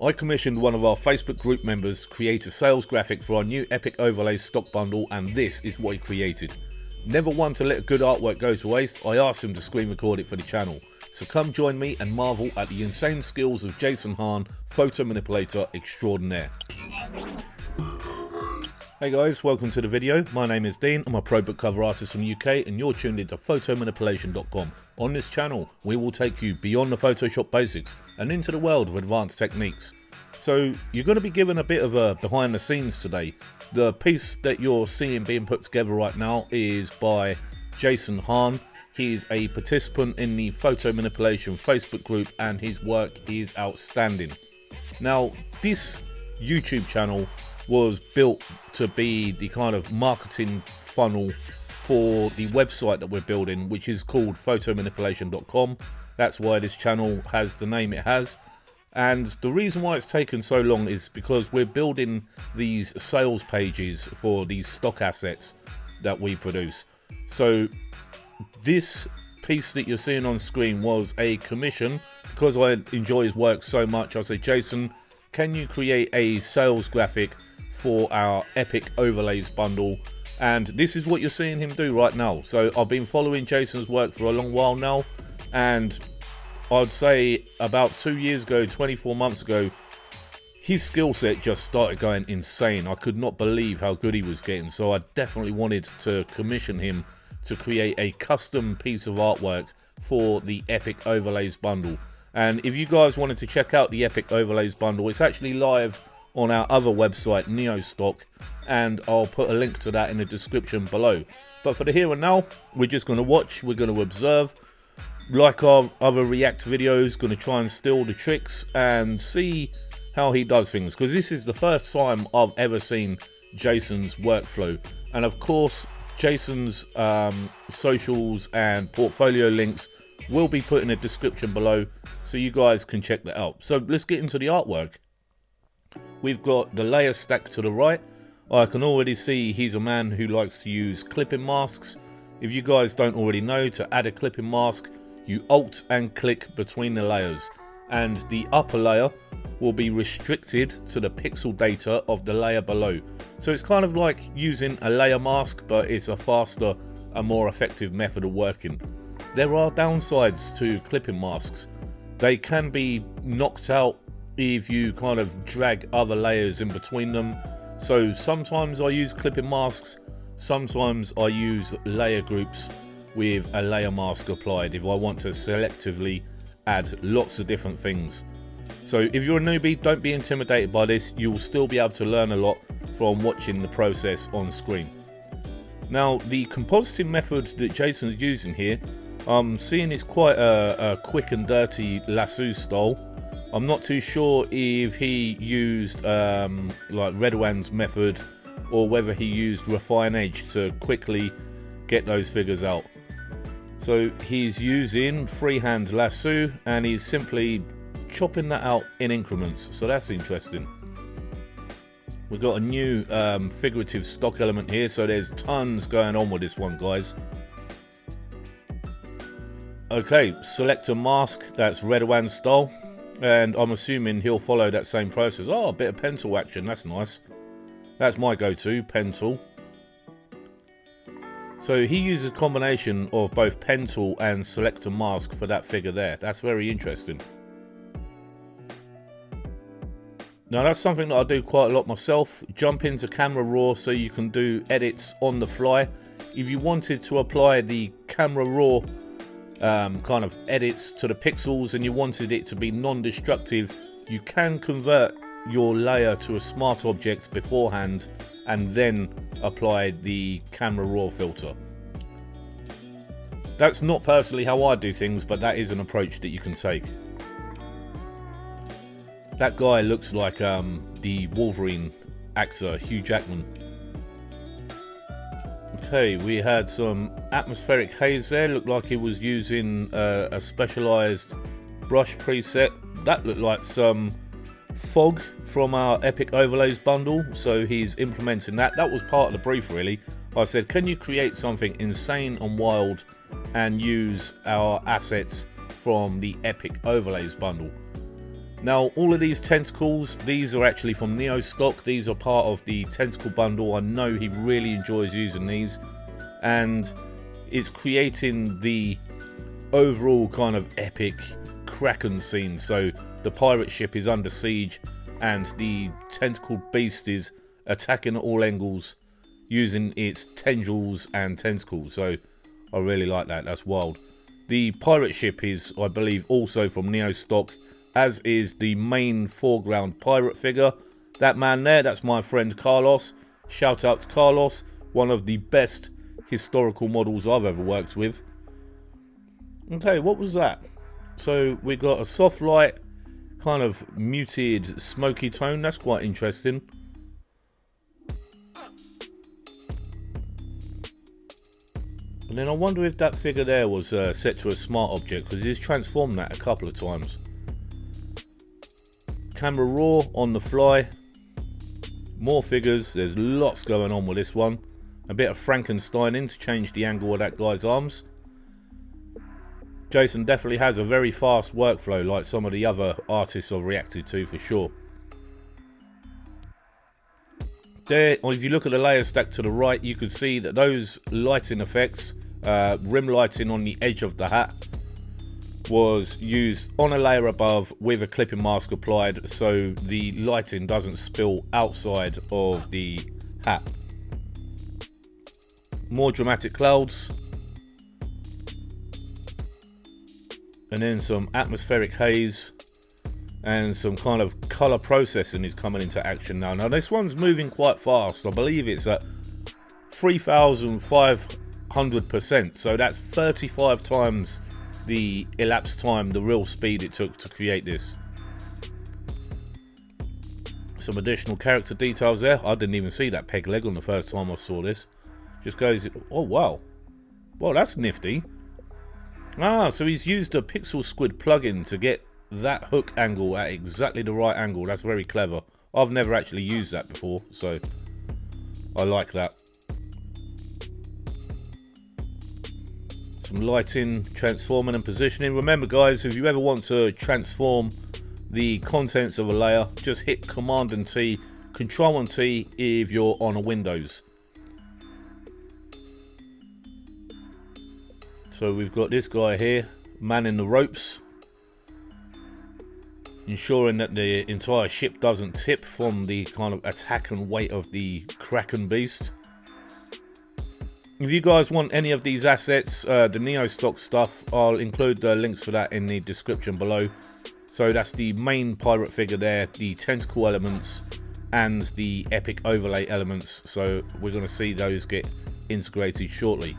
I commissioned one of our Facebook group members to create a sales graphic for our new Epic Overlays stock bundle, and this is what he created. Never one to let good artwork go to waste, I asked him to screen record it for the channel. So come join me and marvel at the insane skills of Jason Hahn, photo manipulator extraordinaire. Hey guys, welcome to the video. My name is Dean, I'm a pro book cover artist from the UK and you're tuned into photomanipulation.com. On this channel, we will take you beyond the Photoshop basics and into the world of advanced techniques. So you're going to be given a bit of a behind the scenes today. The piece that you're seeing being put together right now is by Jason Hahn. He's a participant in the Photo Manipulation Facebook group and his work is outstanding. Now, this YouTube channel was built to be the kind of marketing funnel for the website that we're building, which is called photomanipulation.com. That's why this channel has the name it has. And the reason why it's taken so long is because we're building these sales pages for these stock assets that we produce. So this piece that you're seeing on screen was a commission. Because I enjoy his work so much, I said, Jason, can you create a sales graphic for our Epic Overlays bundle? And this is what you're seeing him do right now. So I've been following Jason's work for a long while now, and I'd say about 2 years ago, 24 months ago, his skill set just started going insane. I could not believe how good he was getting, so I definitely wanted to commission him to create a custom piece of artwork for the Epic Overlays bundle. And if you guys wanted to check out the Epic Overlays bundle, it's actually live on our other website, Neostock, and I'll put a link to that in the description below. But for the here and now, we're just going to watch, we're going to observe, like our other React videos, going to try and steal the tricks and see how he does things, because this is the first time I've ever seen Jason's workflow. And of course, Jason's socials and portfolio links will be put in the description below, so you guys can check that out. So let's get into the artwork. We've got the layer stack to the right. I can already see he's a man who likes to use clipping masks. If you guys don't already know, to add a clipping mask, you alt and click between the layers, and the upper layer will be restricted to the pixel data of the layer below. So it's kind of like using a layer mask, but it's a faster and more effective method of working. There are downsides to clipping masks. They can be knocked out if you kind of drag other layers in between them. So sometimes I use clipping masks, sometimes I use layer groups with a layer mask applied if I want to selectively add lots of different things. So if you're a newbie, don't be intimidated by this. You will still be able to learn a lot from watching the process on screen. Now, the compositing method that Jason's using here, I'm seeing is quite a quick and dirty lasso style. I'm not too sure if he used like Redwan's method or whether he used Refine Edge to quickly get those figures out. So he's using freehand lasso and he's simply chopping that out in increments. So that's interesting. We've got a new figurative stock element here, so there's tons going on with this one, guys. Okay, select a mask, that's Redwan style. And I'm assuming he'll follow that same process. Oh, a bit of pen tool action, that's nice. That's my go-to, pen tool. So he uses a combination of both pen tool and select a mask for that figure there. That's very interesting. Now that's something that I do quite a lot myself. Jump into Camera Raw so you can do edits on the fly. If you wanted to apply the Camera Raw kind of edits to the pixels and you wanted it to be non-destructive, you can convert your layer to a smart object beforehand and then apply the Camera Raw filter. That's not personally how I do things, but that is an approach that you can take. That guy looks like the Wolverine actor, Hugh Jackman. Okay, we had some atmospheric haze there. Looked like he was using a specialized brush preset. That looked like some fog from our Epic Overlays bundle, so he's implementing that. That was part of the brief, really. I said, can you create something insane and wild and use our assets from the Epic Overlays bundle? Now, all of these tentacles, these are actually from Neo stock. These are part of the tentacle bundle. I know he really enjoys using these, and it's creating the overall kind of epic kraken scene. So the pirate ship is under siege and the tentacled beast is attacking at all angles using its tendrils and tentacles. So I really like that. That's wild. The pirate ship is, I believe, also from Neo stock, as is the main foreground pirate figure. That man there, that's my friend Carlos. Shout out to Carlos, one of the best historical models I've ever worked with. Okay, what was that? So we got a soft light, kind of muted smoky tone. That's quite interesting. And then I wonder if that figure there was set to a smart object, because he's transformed that a couple of times. Camera raw on the fly. More figures. There's lots going on with this one. A bit of Frankensteining to change the angle of that guy's arms. Jason definitely has a very fast workflow, like some of the other artists I've reacted to, for sure. There, or if you look at the layers stacked to the right, you can see that those lighting effects, rim lighting on the edge of the hat, was used on a layer above with a clipping mask applied, so the lighting doesn't spill outside of the hat. More dramatic clouds, and then some atmospheric haze, and some kind of color processing is coming into action now. Now this one's moving quite fast. I believe it's at 3,500%, so that's 35 times the elapsed time, the real speed it took to create this. Some additional character details there. I didn't even see that peg leg on the first time I saw this. Just goes, oh wow, well that's nifty. Ah, so he's used a pixel squid plugin to get that hook angle at exactly the right angle. That's very clever. I've never actually used that before, so I like that. Some lighting, transforming and positioning. Remember guys, if you ever want to transform the contents of a layer, just hit Command and T, Control and T if you're on a Windows. So we've got this guy here, manning the ropes, ensuring that the entire ship doesn't tip from the kind of attack and weight of the kraken beast. If you guys want any of these assets, the Neo stock stuff, I'll include the links for that in the description below. So that's the main pirate figure there, the tentacle elements and the epic overlay elements. So we're going to see those get integrated shortly.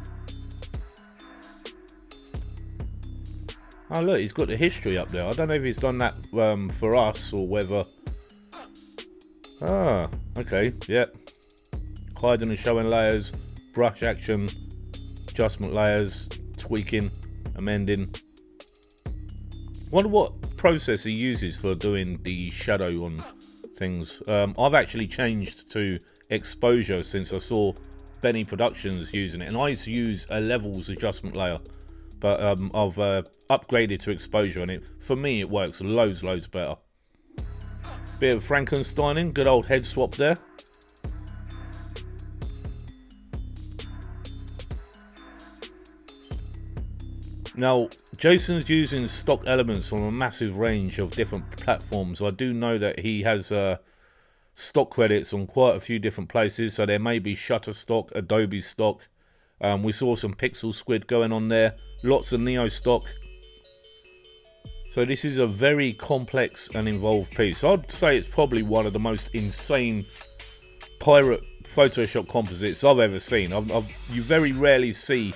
Oh look, he's got the history up there. I don't know if he's done that for us or whether... Ah, okay, yeah. Hiding and showing layers, brush action, adjustment layers, tweaking, amending. Wonder what process he uses for doing the shadow on things. I've actually changed to exposure since I saw Benny Productions using it, and I used to use a levels adjustment layer, but I've upgraded to exposure, and for me it works loads better. Bit of Frankensteining, good old head swap there. Now, Jason's using stock elements from a massive range of different platforms. I do know that he has stock credits on quite a few different places, so there may be Shutterstock, Adobe stock. We saw some Pixel Squid going on there, lots of Neo stock. So this is a very complex and involved piece. I'd say it's probably one of the most insane pirate Photoshop composites I've ever seen. You very rarely see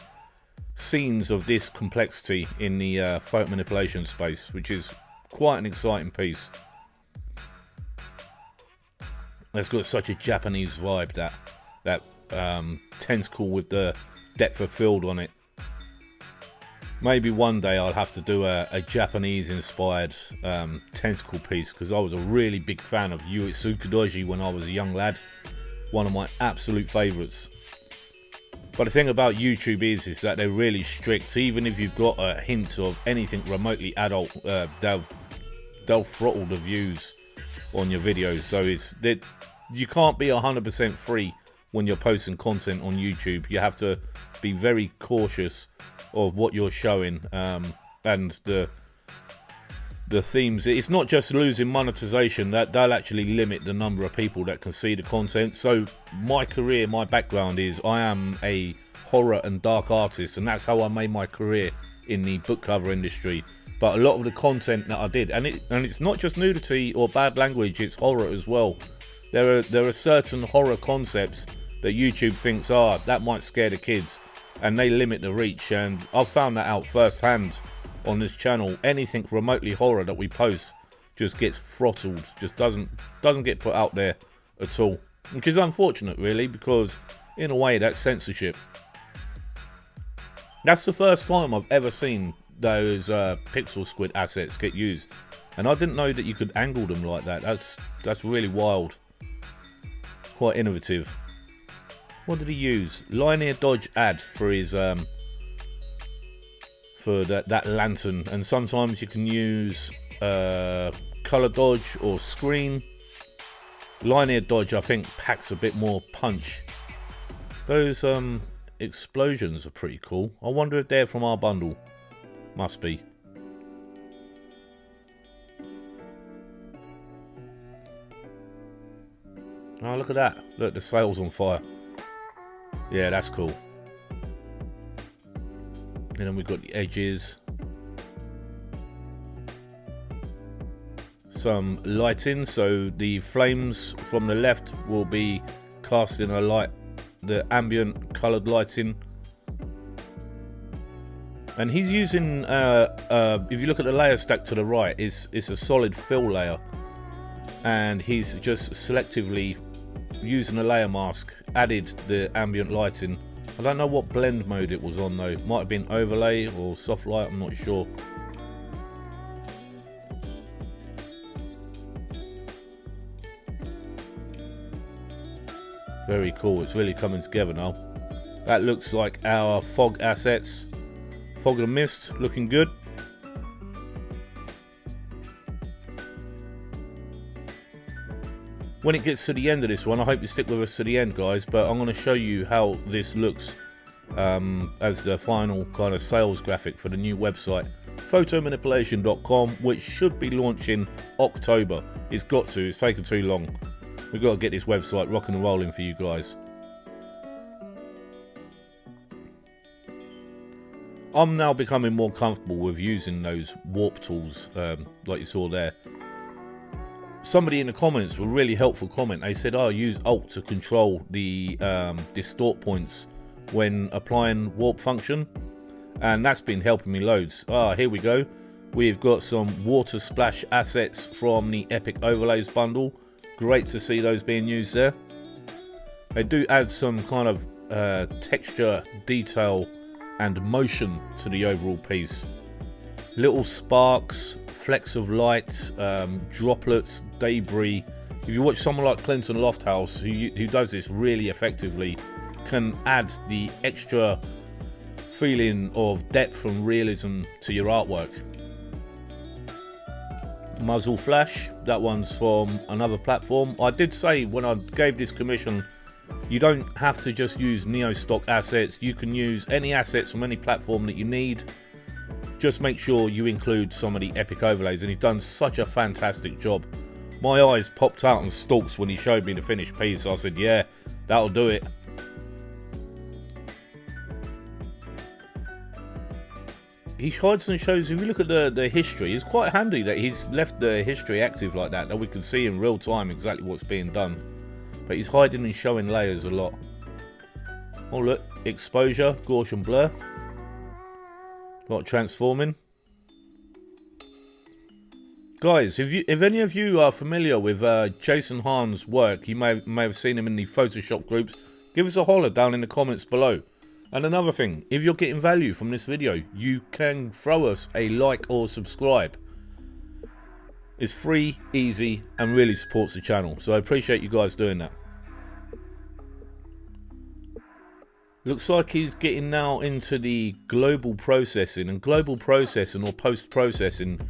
scenes of this complexity in the photo manipulation space, which is quite an exciting piece. It's got such a Japanese vibe, that tentacle with the depth of field on it. Maybe one day I'll have to do a Japanese inspired tentacle piece, because I was a really big fan of Yui Tsukudoji when I was a young lad. One of my absolute favourites. But the thing about YouTube is that they're really strict. Even if you've got a hint of anything remotely adult, they'll they'll throttle the views on your videos. So it's that you can't be 100% free when you're posting content on YouTube. You have to be very cautious of what you're showing, and the themes. It's not just losing monetization, that they'll actually limit the number of people that can see the content. So my career, my background is I am a horror and dark artist, and that's how I made my career in the book cover industry. But a lot of the content that I did, and it's not just nudity or bad language, it's horror as well. There are certain horror concepts that YouTube thinks, that might scare the kids, and they limit the reach. And I've found that out firsthand on this channel. Anything remotely horror that we post just gets throttled, just doesn't get put out there at all, which is unfortunate really, because in a way that's censorship. That's the first time I've ever seen those pixel squid assets get used, and I didn't know that you could angle them like that. That's really wild. Quite innovative. What did he use? Linear dodge add for his for that lantern, and sometimes you can use color dodge or screen. Linear dodge I think packs a bit more punch. Those explosions are pretty cool. I wonder if they're from our bundle. Must be. Oh, look at that. Look, the sail's on fire. Yeah, that's cool. And then we've got the edges. Some lighting, so the flames from the left will be casting a light, the ambient coloured lighting. And he's using, if you look at the layer stack to the right, it's a solid fill layer. And he's just selectively using a layer mask, added the ambient lighting. I don't know what blend mode it was on though. Might have been overlay or soft light, I'm not sure. Very cool, it's really coming together now. That looks like our fog assets. Fog and mist, looking good. When it gets to the end of this one, I hope you stick with us to the end, guys, but I'm going to show you how this looks as the final kind of sales graphic for the new website, photomanipulation.com, which should be launching October. It's got to, it's taken too long. We've got to get this website rocking and rolling for you guys. I'm now becoming more comfortable with using those warp tools, like you saw there. Somebody in the comments, a really helpful comment, they said, use Alt to control the distort points when applying warp function. And that's been helping me loads. Here we go. We've got some water splash assets from the Epic Overlays bundle. Great to see those being used there. They do add some kind of texture, detail and motion to the overall piece. Little sparks, flecks of light, droplets, debris. If you watch someone like Clinton Lofthouse, who does this really effectively, can add the extra feeling of depth and realism to your artwork. Muzzle flash, that one's from another platform. I did say when I gave this commission, you don't have to just use Neo stock assets. You can use any assets from any platform that you need. Just make sure you include some of the Epic Overlays, and he's done such a fantastic job. My eyes popped out on stalks when he showed me the finished piece. I said, yeah, that'll do it. He hides and shows, if you look at the history, it's quite handy that he's left the history active like that, that we can see in real time exactly what's being done. But he's hiding and showing layers a lot. Oh look, exposure, Gaussian blur. A lot of transforming. Guys, if any of you are familiar with Jason Hahn's work, you may have seen him in the Photoshop groups, give us a holler down in the comments below. And another thing, if you're getting value from this video, you can throw us a like or subscribe. It's free, easy, and really supports the channel. So I appreciate you guys doing that. Looks like he's getting now into the global processing. And global processing or post-processing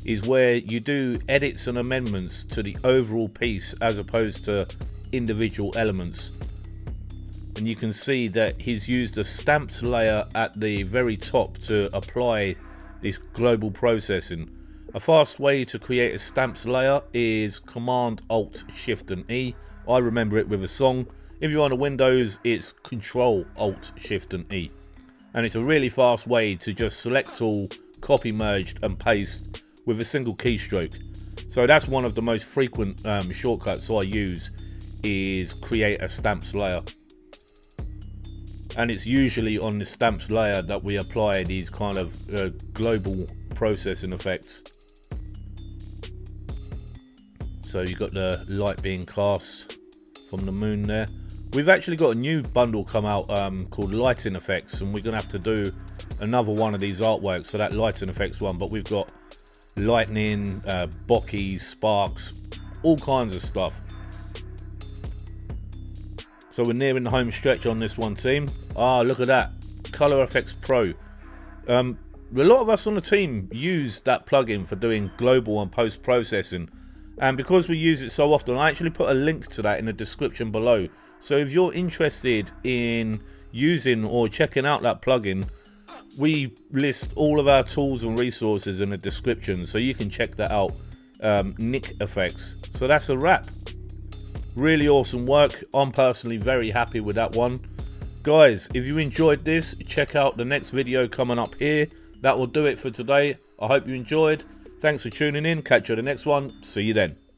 is where you do edits and amendments to the overall piece as opposed to individual elements. And you can see that he's used a stamped layer at the very top to apply this global processing. A fast way to create a stamped layer is Command Alt Shift and E. I remember it with a song. If you're on a Windows, it's Control Alt Shift and E. And it's a really fast way to just select all, copy, merged and paste with a single keystroke. So that's one of the most frequent shortcuts I use, is create a stamped layer. And it's usually on the stamped layer that we apply these kind of global processing effects. So you've got the light being cast from the moon there. We've actually got a new bundle come out called Lighting Effects, and we're going to have to do another one of these artworks, so that Lighting Effects one. But we've got lightning, bokeh, sparks, all kinds of stuff. So we're nearing the home stretch on this one, team. Ah, look at that. Color Effects Pro. A lot of us on the team use that plugin for doing global and post-processing. And because we use it so often, I actually put a link to that in the description below. So if you're interested in using or checking out that plugin, we list all of our tools and resources in the description, so you can check that out. Nick Effects. So that's a wrap. Really awesome work. I'm personally very happy with that one. Guys, if you enjoyed this, check out the next video coming up here. That will do it for today. I hope you enjoyed. Thanks for tuning in. Catch you at the next one. See you then.